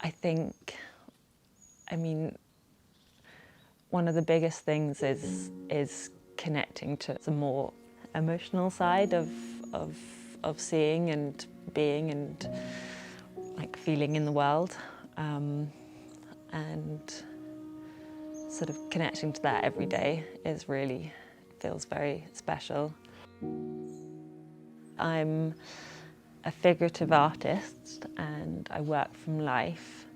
I think, one of the biggest things is connecting to the more emotional side of seeing and being and like feeling in the world, and sort of connecting to that every day feels very special. I'm a figurative artist and I work from life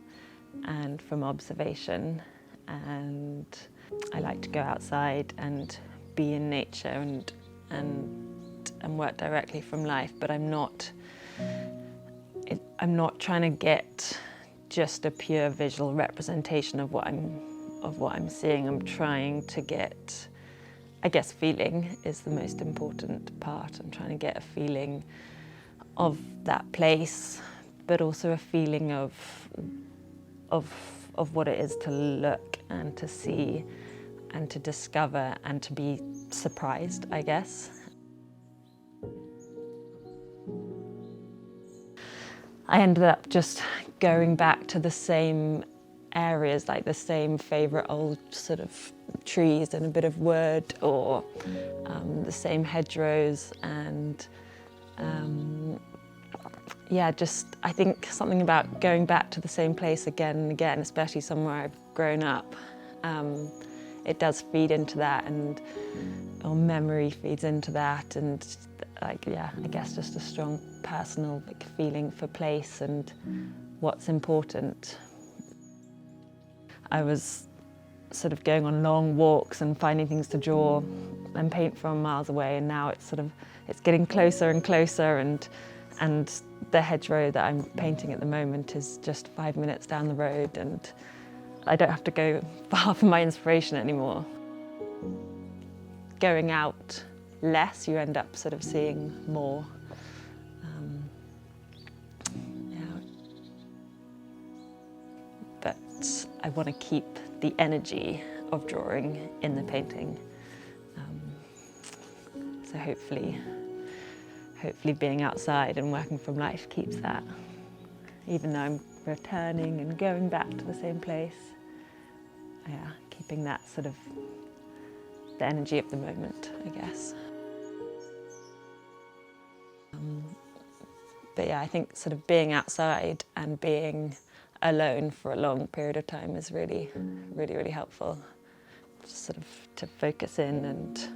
and from observation, and I like to go outside and be in nature and work directly from life, but I'm not trying to get just a pure visual representation of what I'm seeing. I'm trying to get, I guess, feeling is the most important part. I'm trying to get a feeling of that place, but also a feeling of what it is to look and to see and to discover and to be surprised, I guess. I ended up just going back to the same areas, like the same favourite old sort of trees and a bit of wood, or the same hedgerows, and I think something about going back to the same place again and again, especially somewhere I've grown up, it does feed into that, and memory feeds into that, and I guess just a strong personal feeling for place and what's important. I was sort of going on long walks and finding things to draw and paint from miles away, and now it's getting closer and closer, and the hedgerow that I'm painting at the moment is just 5 minutes down the road, and I don't have to go far for my inspiration anymore. Going out less, you end up sort of seeing more. But I want to keep the energy of drawing in the painting. So hopefully being outside and working from life keeps that. Even though I'm returning and going back to the same place, keeping that sort of the energy of the moment, I guess. But I think sort of being outside and being alone for a long period of time is really, really, really helpful. Just sort of to focus in, and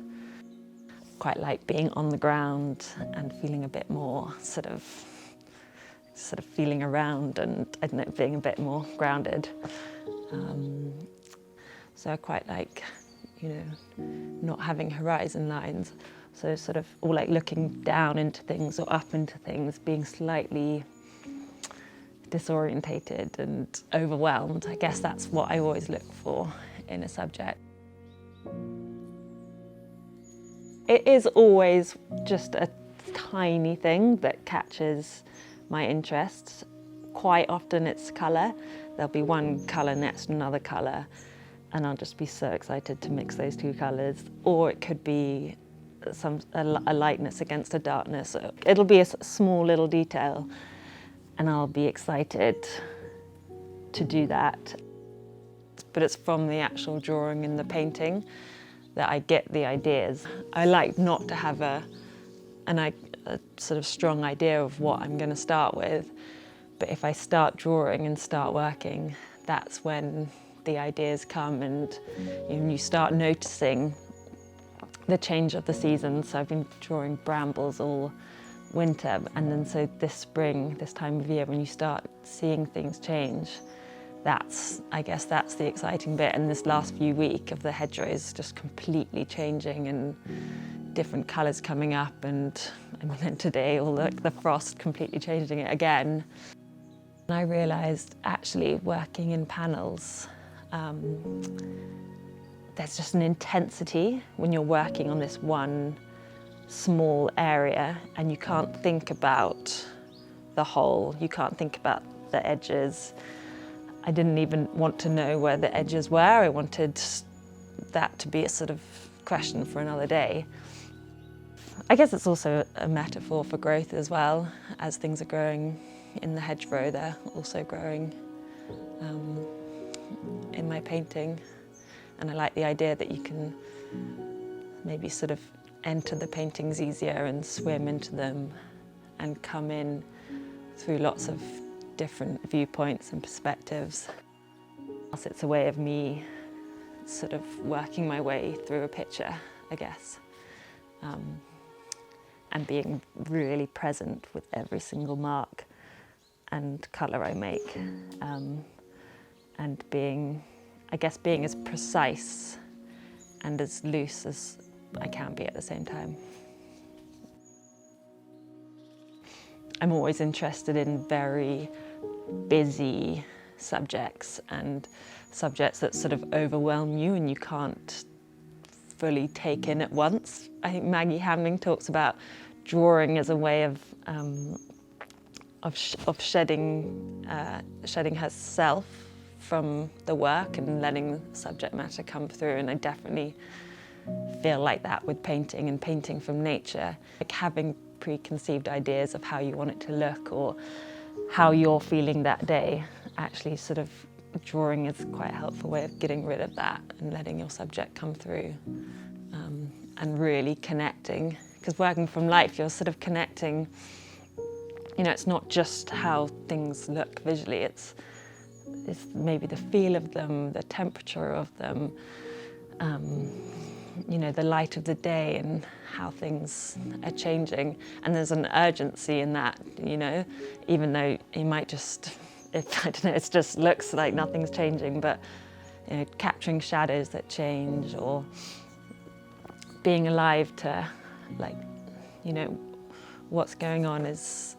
quite like being on the ground and feeling a bit more sort of feeling around, and I don't know, being a bit more grounded. So I quite like, not having horizon lines. So sort of, or like looking down into things or up into things, being slightly disorientated and overwhelmed. I guess that's what I always look for in a subject. It is always just a tiny thing that catches my interest. Quite often it's colour. There'll be one colour next to another colour, and I'll just be so excited to mix those two colours. Or it could be a lightness against a darkness. It'll be a small little detail, and I'll be excited to do that. But it's from the actual drawing and the painting that I get the ideas. I like not to have a sort of strong idea of what I'm going to start with, but if I start drawing and start working, that's when the ideas come, and you start noticing the change of the seasons. So I've been drawing brambles all winter, and then so this spring, this time of year, when you start seeing things change, I guess that's the exciting bit. And this last few weeks of the hedgerows just completely changing and different colours coming up, and then today all the frost completely changing it again. And I realised actually working in panels, there's just an intensity when you're working on this one small area, and you can't think about the whole, you can't think about the edges. I didn't even want to know where the edges were. I wanted that to be a sort of question for another day. I guess it's also a metaphor for growth as well. As things are growing in the hedgerow, they're also growing in my painting, and I like the idea that you can maybe sort of enter the paintings easier and swim into them and come in through lots of different viewpoints and perspectives. It's a way of me sort of working my way through a picture, I guess, and being really present with every single mark and colour I make, and being as precise and as loose as I can be at the same time. I'm always interested in very busy subjects and subjects that sort of overwhelm you and you can't fully take in at once. I think Maggie Hamling talks about drawing as a way of shedding herself from the work and letting the subject matter come through, and I definitely feel like that with painting and painting from nature. Like having preconceived ideas of how you want it to look or how you're feeling that day, actually sort of drawing is quite a helpful way of getting rid of that and letting your subject come through, and really connecting. Because working from life, you're sort of connecting, you know, it's not just how things look visually, it's maybe the feel of them, the temperature of them, you know, the light of the day and how things are changing. And there's an urgency in that, you know, even though you might just, I don't know, it just looks like nothing's changing, but, you know, capturing shadows that change or being alive to, like, you know, what's going on is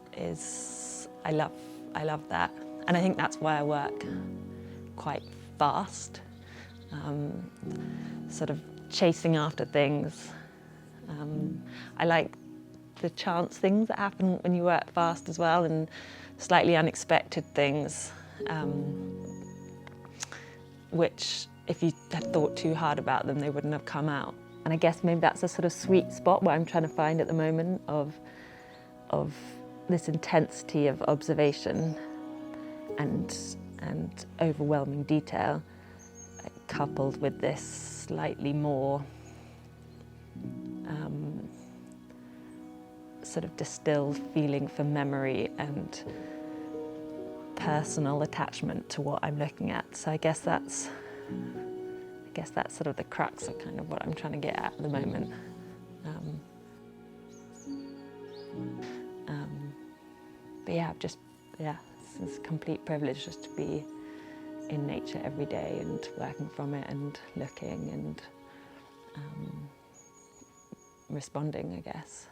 I love that. And I think that's why I work quite fast, sort of chasing after things. I like the chance things that happen when you work fast as well, and slightly unexpected things, which if you had thought too hard about them, they wouldn't have come out. And I guess maybe that's a sort of sweet spot where I'm trying to find at the moment of this intensity of observation and overwhelming detail, coupled with this slightly more sort of distilled feeling for memory and personal attachment to what I'm looking at. So I guess that's sort of the crux of kind of what I'm trying to get at the moment. But yeah, it's a complete privilege just to be in nature every day and working from it and looking and responding, I guess.